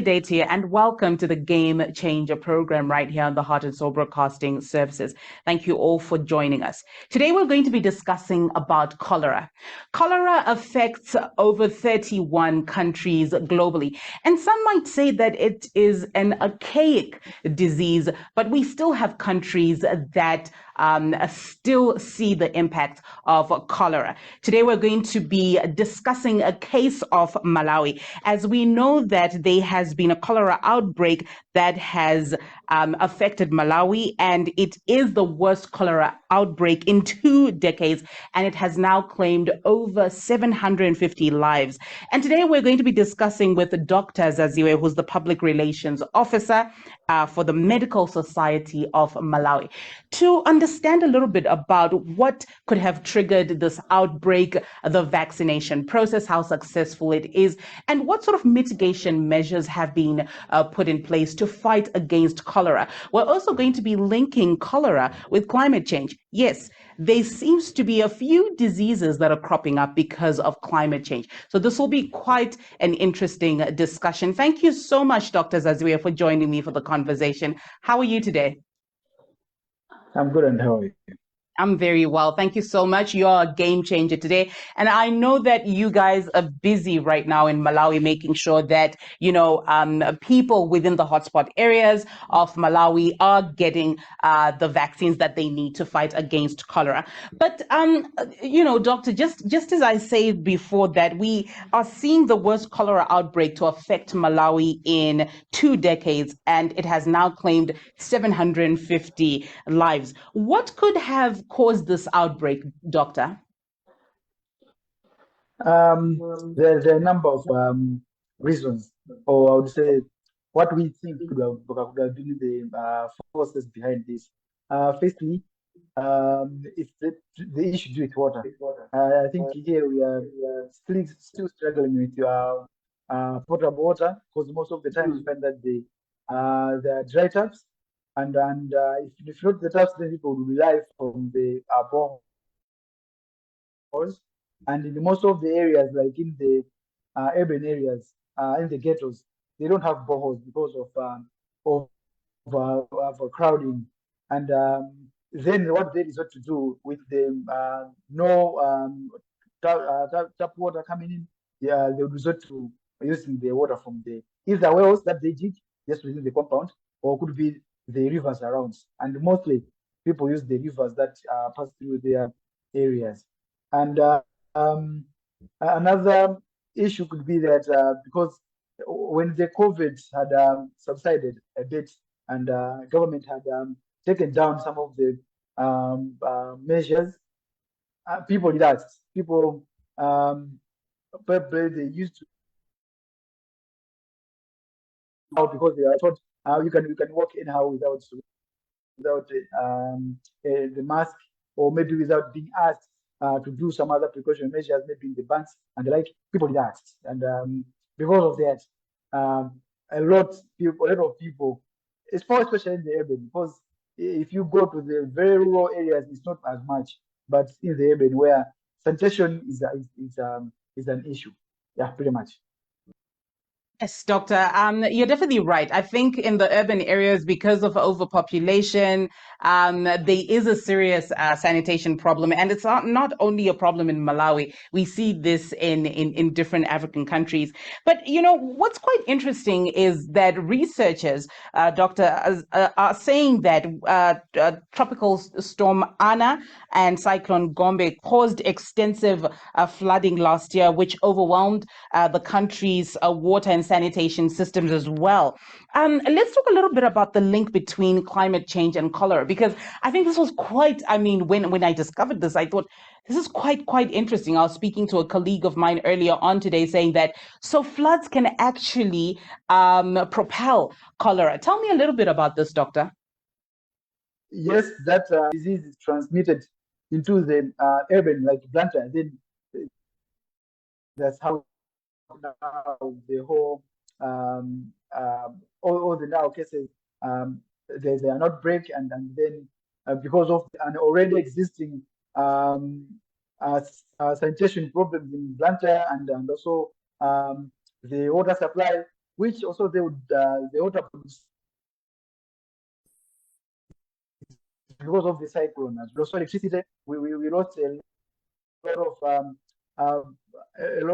Dates here, and welcome to the Game Changer program right here on the Heart and Soul Broadcasting Services. Thank you all for joining us. Today we're going to be discussing about cholera. Cholera affects over 31 countries globally, and some might say that it is an archaic disease, but we still have countries that still see the impact of cholera. Today we're going to be discussing a case of Malawi, as we know that there has been a cholera outbreak that has affected Malawi, and it is the worst cholera outbreak in 2 decades, and it has now claimed over 750 lives. And today we're going to be discussing with Dr. Zaziwe, who's the Public Relations Officer for the Medical Society of Malawi, to understand a little bit about what could have triggered this outbreak, the vaccination process, how successful it is, and what sort of mitigation measures have been put in place to fight against cholera. We're also going to be linking cholera with climate change. Yes, there seems to be a few diseases that are cropping up because of climate change. So this will be quite an interesting discussion. Thank you so much, Dr. Zaziwe, for joining me for the conversation. How are you today? I'm good, and how are you? I'm very well. Thank you so much. You're a game changer today. And I know that you guys are busy right now in Malawi making sure that, people within the hotspot areas of Malawi are getting the vaccines that they need to fight against cholera. But, Doctor, just as I said before, that we are seeing the worst cholera outbreak to affect Malawi in 2 decades, and it has now claimed 750 lives. What could have caused this outbreak, Doctor? There's a number of reasons, or I would say what we think could have been the forces behind this. Firstly, it's the issue with water. I think here we are still struggling with potable water, because most of the time we find that they are dry taps, and if not the taps, then people will rely from the boreholes. And in most of the areas, like in the urban areas, in the ghettos, they don't have boreholes because of crowding. And then what they resort to do with the no tap water coming in, they resort to using the water from the either wells that they dig just within the compound, or could be the rivers around. And mostly people use the rivers that pass through their areas. And another issue could be that because when the COVID had subsided a bit, and government had taken down some of the measures, people relaxed. People probably they used to because they are thought you can walk anyhow without the mask, or maybe without being asked to do some other precaution measures, maybe in the banks and the like. People relaxed, and because of that, a lot of people, especially in the urban, because if you go to the very rural areas, it's not as much, but in the urban where sanitation is an issue. Yeah, pretty much. Yes, Doctor. You're definitely right. I think in the urban areas, because of overpopulation, there is a serious sanitation problem, and it's not only a problem in Malawi. We see this in different African countries. But what's quite interesting is that researchers, Doctor, are saying that tropical storm Anna and cyclone Gombe caused extensive flooding last year, which overwhelmed the country's water and sanitation systems as well. Let's talk a little bit about the link between climate change and cholera, because I think this was quite, when I discovered this, I thought this is quite interesting. I was speaking to a colleague of mine earlier on today saying that so floods can actually propel cholera. Tell me a little bit about this, Doctor. Yes, that disease is transmitted into the urban, like Blanta. Then that's how now the whole all the now cases, there's an outbreak, and then because of an already existing sanitation problems in Blantyre, and also the water supply, which also the water because of the cyclone. We lost electricity. We lost a lot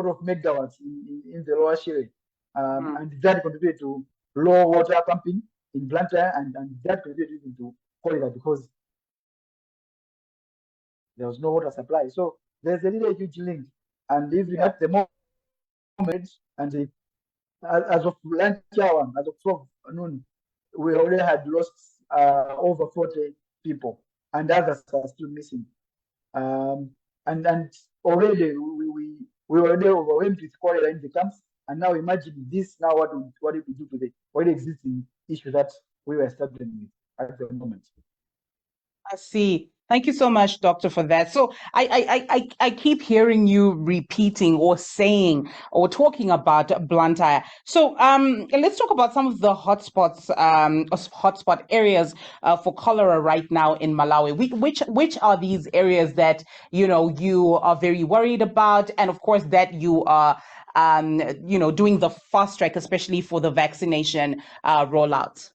of megawatts in the lower Shire, and that contributed to low water pumping in Blantyre, and that contributed to cholera because there was no water supply. So there's a really huge link, and even at the moment, and as of lunch hour, as of 12 noon, we already had lost over 40 people, and others are still missing. And already we were already overwhelmed with cholera in the camps, and now imagine this. Now what it will do to the already existing issue that we were struggling with at the moment. I see. Thank you so much, Doctor, for that. So I keep hearing you repeating or saying or talking about Blantyre. So let's talk about some of the hotspot areas for cholera right now in Malawi. Which are these areas that you are very worried about, and of course that you are doing the fast track, especially for the vaccination rollout?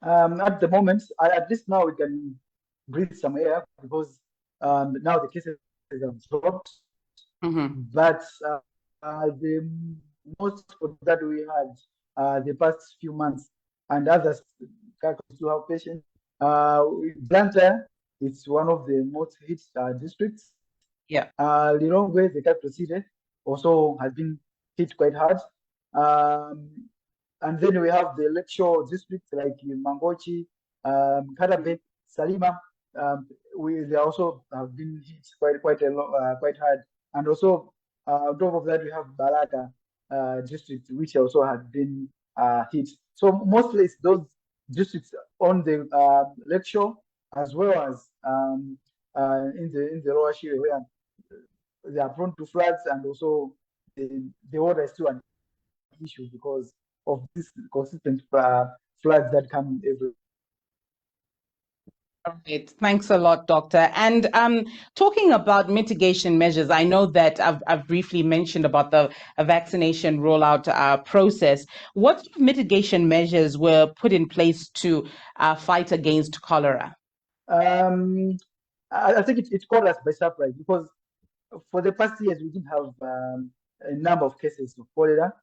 At the moment, at least now we can breathe some air because now the cases have dropped. But the most that we had the past few months, and others to have patients. Blantyre is one of the most hit districts. Yeah. Lilongwe, the capital city, also has been hit quite hard. And then we have the lakeshore districts like Mangochi, Karabe, Salima. They also have been hit quite hard. And also, on top of that, we have Balaka district, which also has been hit. So mostly it's those districts on the lakeshore, as well as in the lower Shire, where they are prone to floods, and also the water is still an issue because of this consistent floods that come every. All right. Thanks a lot, Doctor. And talking about mitigation measures, I know that I've briefly mentioned about the vaccination rollout process. What mitigation measures were put in place to fight against cholera? I think it caught us by surprise because for the past years we didn't have a number of cases of cholera.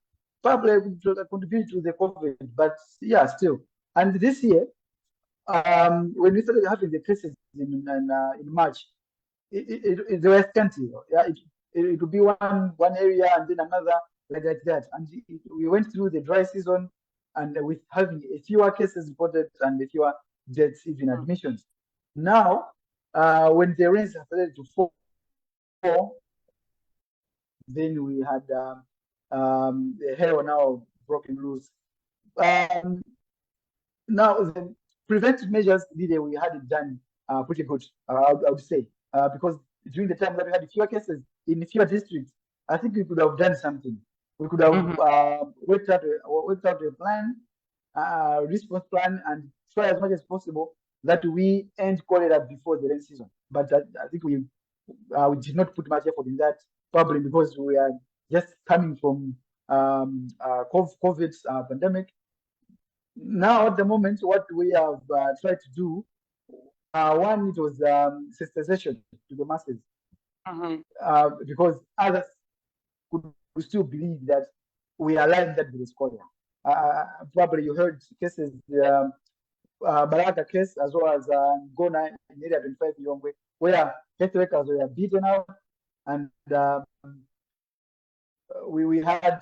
Probably contributed to the COVID, but yeah, still. And this year, when we started having the cases in March, they were scanty. Yeah, it would be one area and then another like that. And we went through the dry season, and with having a fewer cases reported and a fewer deaths, even admissions. Now, when the rains started to fall, then we had the hell now broken loose. Now the preventive measures we had it done pretty good, I would say, because during the time that we had fewer cases in fewer districts, I think we could have done something. We could have worked out a plan, response plan, and try as much as possible that we end cholera before the rain season. But I think we did not put much effort in that, probably because we are just coming from COVID pandemic. Now, at the moment, what we have tried to do, one, it was sensitization to the masses, because others could still believe that we are lying that there is cholera. Probably you heard cases, Baraka case, as well as Gona in area 25 Yongwe, where health workers were beaten up, and we had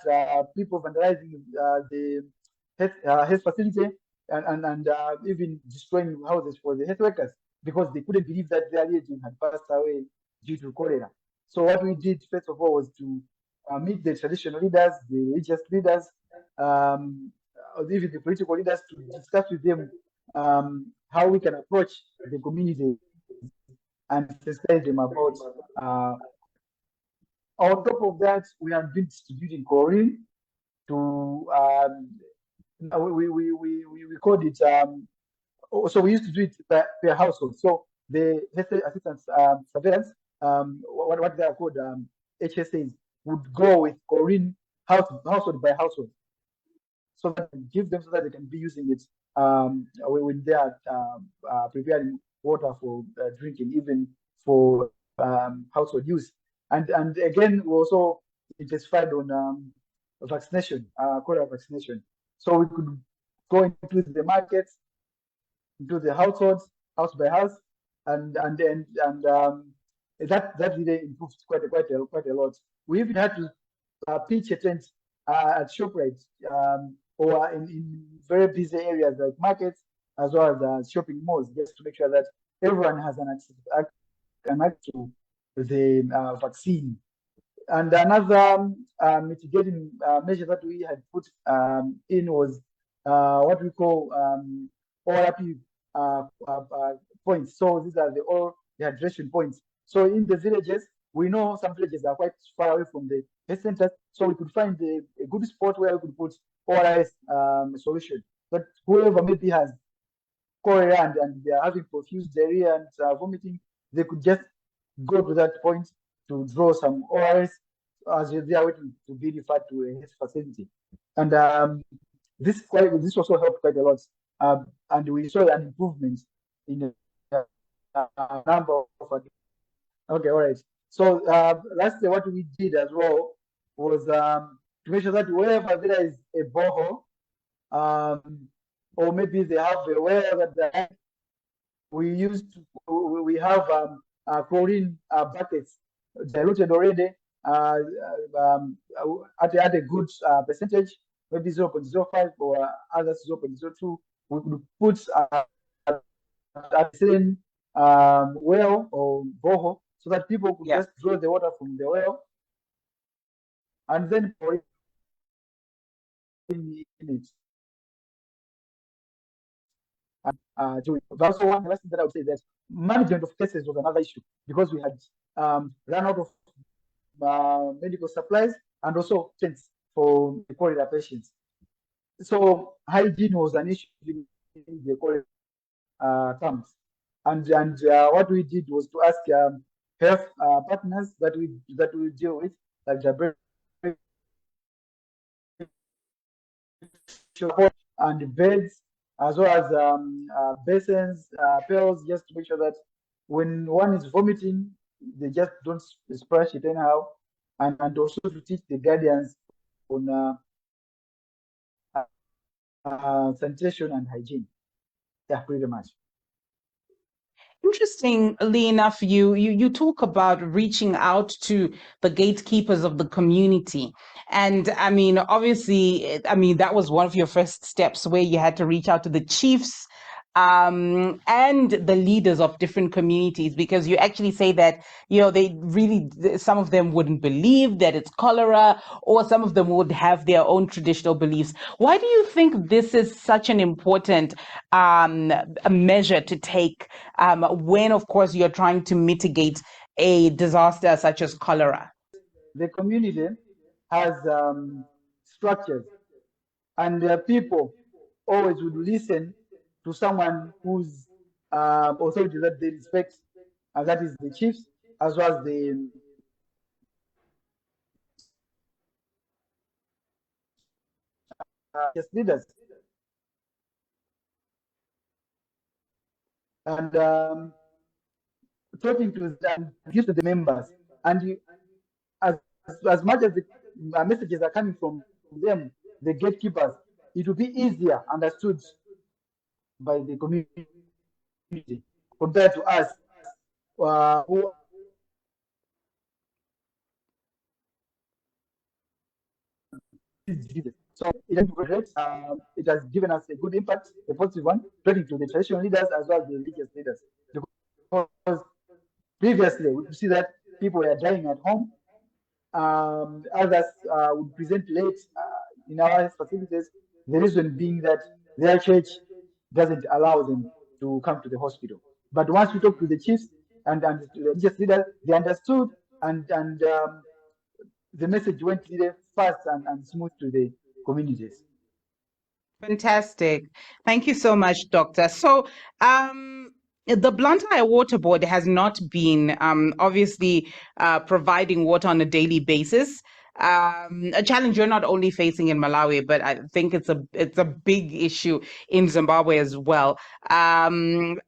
people vandalizing the health facility and even destroying houses for the health workers because they couldn't believe that their relative had passed away due to cholera. So what we did first of all was to meet the traditional leaders, the religious leaders, even the political leaders, to discuss with them how we can approach the community and sensitize them about. On top of that, we have been distributing chlorine to we called it so we used to do it per household. So the health assistance surveillance, what they are called HSAs, would go with chlorine household by household, so that give them so that they can be using it when they are preparing water for drinking, even for household use. And again, we also intensified on vaccination, cholera vaccination. So we could go into the markets, into the households, house by house, and that really improved quite a lot. We even had to pitch a tent at ShopRite or in very busy areas like markets as well as shopping malls, just to make sure that everyone has an access to the vaccine. And another mitigating measure that we had put in was what we call ORP points. So these are the all hydration points. So in the villages, we know some villages are quite far away from the health centers, so we could find a good spot where we could put ORS solution. But whoever maybe has cholera and they are having profuse diarrhea and vomiting, they could just go to that point to draw some ORS as they are waiting to be referred to a health facility. And this also helped quite a lot. And we saw an improvement in the number of. Okay, all right. So lastly, what we did as well was to make sure that wherever there is a borehole, or maybe they have a well that we have chlorine buckets diluted already at a good percentage, maybe 0.05 or other 0.02. We could put at the same well or borehole, so that people could just draw the water from the well and then pour it in it. But also one last thing that I would say that management of cases was another issue, because we had run out of medical supplies and also tents for the cholera patients. So hygiene was an issue in the cholera camps. And what we did was to ask health partners that we deal with, like the and beds, as well as basins, pails, just to make sure that when one is vomiting, they just don't splash it anyhow, and also to teach the guardians on sanitation and hygiene. Yeah, pretty much. Interestingly enough, you talk about reaching out to the gatekeepers of the community. And I mean, obviously, that was one of your first steps, where you had to reach out to the chiefs and the leaders of different communities, because you actually say that, they really, some of them wouldn't believe that it's cholera, or some of them would have their own traditional beliefs. Why do you think this is such an important a measure to take when, of course, you're trying to mitigate a disaster such as cholera? The community has structures, and people always would listen to someone whose authority that they respect, and that is the chiefs, as well as the leaders. And talking to them gives to the members, and as much as the messages are coming from them, the gatekeepers, it will be easier understood by the community compared to us who so it has given us a good impact, a positive one, talking to the traditional leaders as well as the religious leaders. Because previously we could see that people were dying at home. Others would present late in our facilities. The reason being that their church doesn't allow them to come to the hospital. But once we talk to the chiefs and the religious leaders, they understood, and the message went really fast and smooth to the communities. Fantastic. Thank you so much, Doctor. So, the Blantyre Water Board has not been obviously providing water on a daily basis. a challenge you're not only facing in Malawi, but I think it's a big issue in Zimbabwe as well. And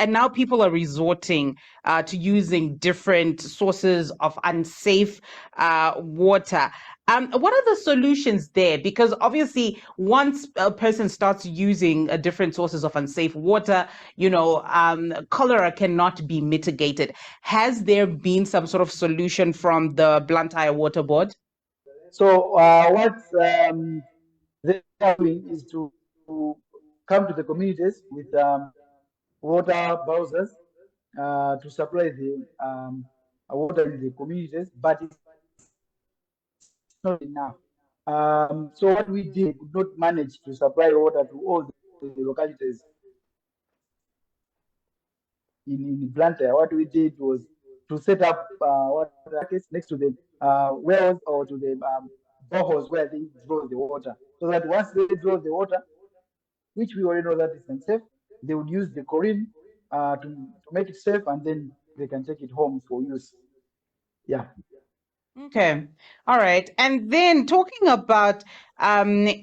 now people are resorting to using different sources of unsafe water. What are the solutions there? Because obviously, once a person starts using different sources of unsafe water, cholera cannot be mitigated. Has there been some sort of solution from the Blantyre Water Board? So what they are doing is to come to the communities with water bowsers to supply the water in the communities, but it's not enough. So what we did, we could not manage to supply water to all the localities in Blantyre. What we did was to set up water buckets next to the wells or to the boreholes where they draw the water, so that once they draw the water, which we already know that is unsafe, they would use the chlorine to make it safe, and then they can take it home for use. Yeah. Okay. All right. And then talking about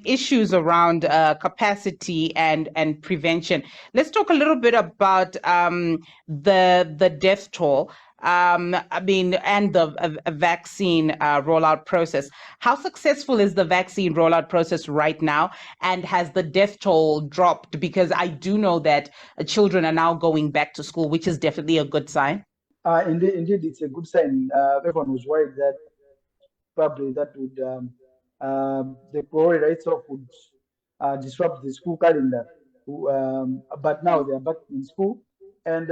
issues around capacity and prevention, let's talk a little bit about the death toll. And the vaccine rollout process. How successful is the vaccine rollout process right now? And has the death toll dropped? Because I do know that children are now going back to school, which is definitely a good sign. Indeed, it's a good sign. Everyone was worried that probably that would the corona itself would disrupt the school calendar. But now they are back in school, and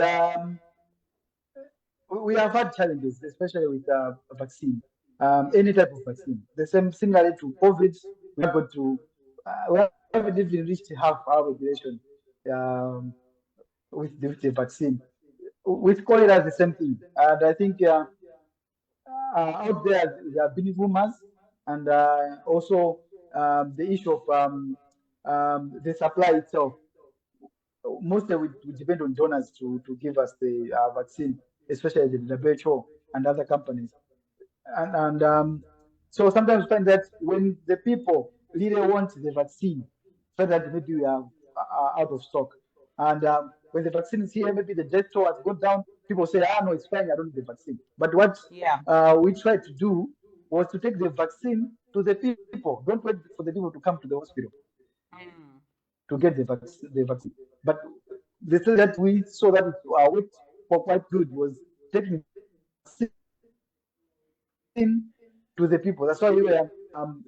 we have had challenges, especially with vaccine, any type of vaccine. The same similarly to COVID, we are going to we haven't even reached half our population um, with the vaccine. With cholera, the same thing, and I think out there have been rumors, and also the issue of the supply itself. Mostly we depend on donors to give us the vaccine, especially the WHO and other companies. And so sometimes we find that when the people really want the vaccine, find that maybe we are out of stock. And when the vaccine is here, maybe the death toll has gone down. People say, ah, no, it's fine, I don't need the vaccine. But what Yeah. we tried to do was to take the vaccine to the people. Don't wait for the people to come to the hospital Mm. to get the vaccine. But the thing that we saw that it worked for quite good was taking vaccine to the people. That's why we were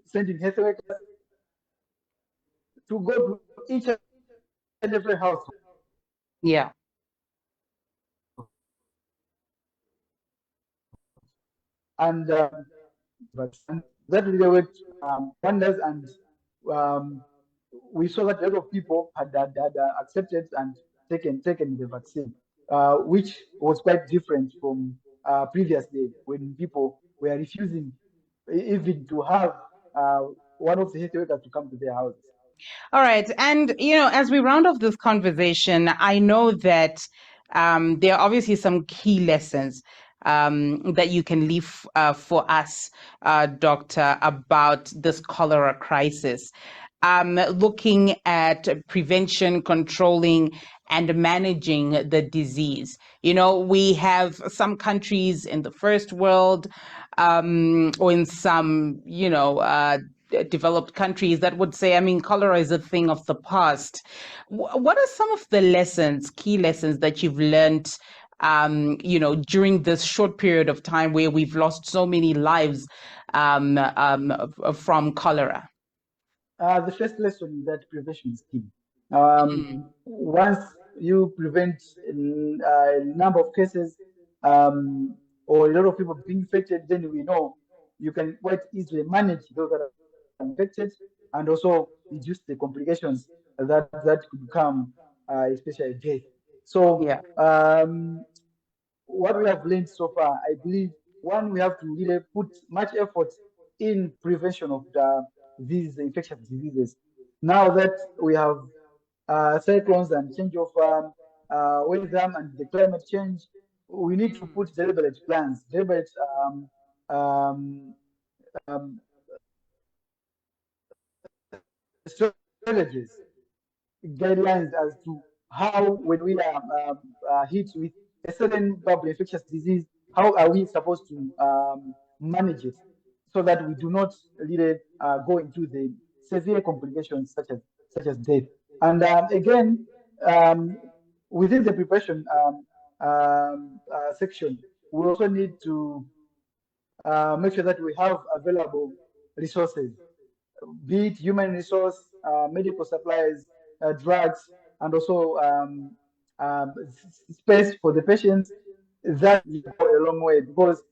sending health workers to go to each and every house Yeah. and vaccine. That really worked wonders, and um, we saw that a lot of people had accepted and taken the vaccine, which was quite different from previous days when people were refusing even to have uh, one of the health workers to come to their houses. All right. And, as we round off this conversation, I know that there are obviously some key lessons that you can leave for us, Doctor, about this cholera crisis. Looking at prevention, controlling, and managing the disease. We have some countries in the first world or in some, developed countries that would say, I mean, cholera is a thing of the past. What are some of the key lessons that you've learned, during this short period of time where we've lost so many lives from cholera? The first lesson is that prevention is key. Um, Mm, Once you prevent a number of cases or a lot of people being infected, then we know you can quite easily manage those that are infected and also reduce the complications that could come, especially death. So yeah. what we have learned so far, I believe, one, we have to really put much effort in prevention of these infectious diseases. Now that we have cyclones and change of weather and the climate change, we need to Mm, put deliberate plans, deliberate um, strategies, guidelines as to how, when we are hit with a certain bubble infectious disease, how are we supposed to manage it so that we do not really go into the severe complications such as death. And again, um, within the preparation section, we also need to make sure that we have available resources, be it human resource, medical supplies, drugs, and also space for the patients. That will go a long way, because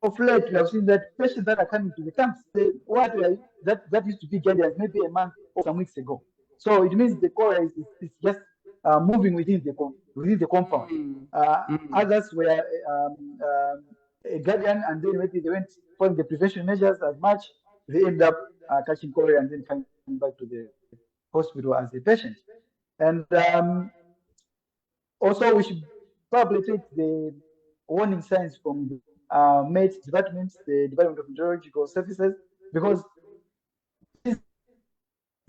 of late we have seen that patients that are coming to the camps, that used to be guidance maybe a month or some weeks ago. So it means the cholera is just moving within the compound. Others were a guardian, and then maybe they went for the prevention measures as much. They end up catching cholera and then coming back to the hospital as a patient. And also, we should probably take the warning signs from the MATE departments, the Department of Meteorological Services, because this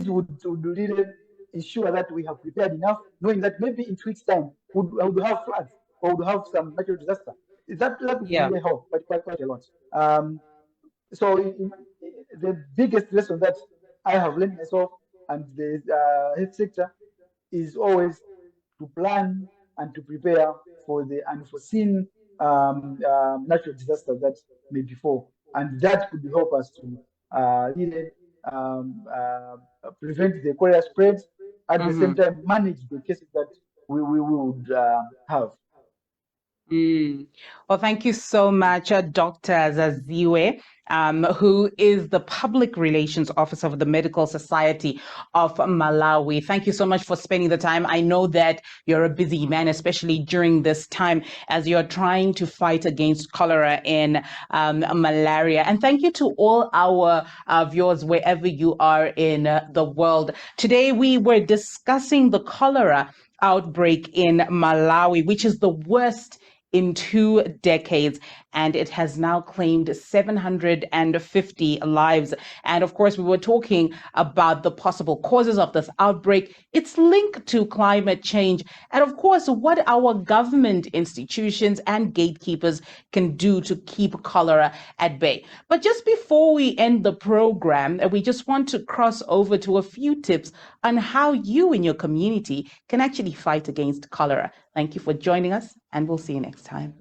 would really ensure that we have prepared enough, knowing that maybe in 2 weeks' time we would have floods or would have some natural disaster. That would really help quite a lot. So the biggest lesson that I have learned myself and the health sector is always to plan and to prepare for the unforeseen natural disasters that may befall, and that could help us to really prevent the cholera spread. At the same time, manage the cases that we would have. Well, thank you so much, Dr. Zaziwe, who is the Public Relations Officer of the Medical Society of Malawi. Thank you so much for spending the time. I know that you're a busy man, especially during this time as you're trying to fight against cholera and malaria. And thank you to all our viewers wherever you are in the world. Today, we were discussing the cholera outbreak in Malawi, which is the worst in 2 decades, and it has now claimed 750 lives. And of course, we were talking about the possible causes of this outbreak, its link to climate change, and of course, what our government institutions and gatekeepers can do to keep cholera at bay. But just before we end the program, we just want to cross over to a few tips on how you in your community can actually fight against cholera. Thank you for joining us, and we'll see you next time.